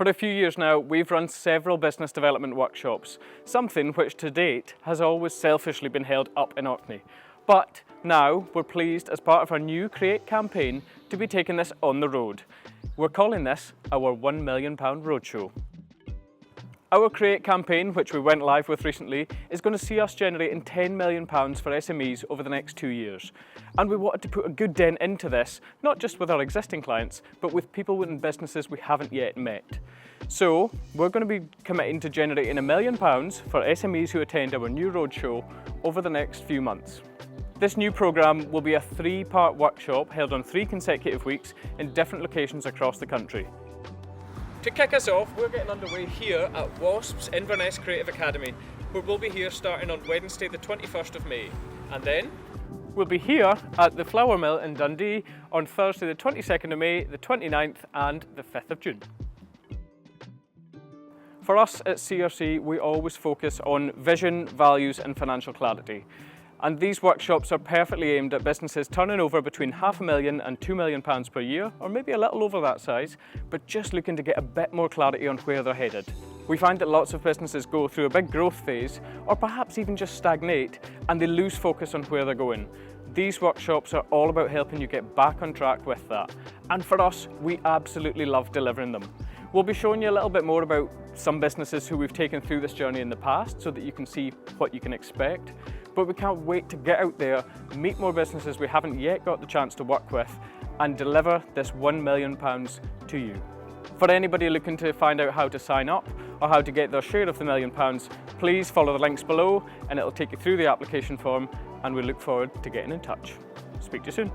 For a few years now, we've run several business development workshops, something which to date has always selfishly been held up in Orkney. But now we're pleased, as part of our new Create campaign, to be taking this on the road. We're calling this our £1 million Roadshow. Our Create campaign, which we went live with recently, is going to see us generating £10 million for SMEs over the next 2 years. And we wanted to put a good dent into this, not just with our existing clients, but with people in businesses we haven't yet met. So we're going to be committing to generating £1 million for SMEs who attend our new Roadshow over the next few months. This new programme will be a 3-part workshop held on 3 consecutive weeks in different locations across the country. To kick us off, we're getting underway here at WASP's Inverness Creative Academy, where we'll be here starting on Wednesday the 21st of May. And then we'll be here at the Flour Mill in Dundee on Thursday the 22nd of May, the 29th and the 5th of June. For us at CRC, we always focus on vision, values and financial clarity. And these workshops are perfectly aimed at businesses turning over between £500,000 and £2 million per year, or maybe a little over that size, but just looking to get a bit more clarity on where they're headed. We find that lots of businesses go through a big growth phase, or perhaps even just stagnate, and they lose focus on where they're going. These workshops are all about helping you get back on track with that. And for us, we absolutely love delivering them. We'll be showing you a little bit more about some businesses who we've taken through this journey in the past so that you can see what you can expect. But we can't wait to get out there, meet more businesses we haven't yet got the chance to work with, and deliver this £1 million to you. For anybody looking to find out how to sign up or how to get their share of the £1 million, please follow the links below and it'll take you through the application form, and we look forward to getting in touch. Speak to you soon.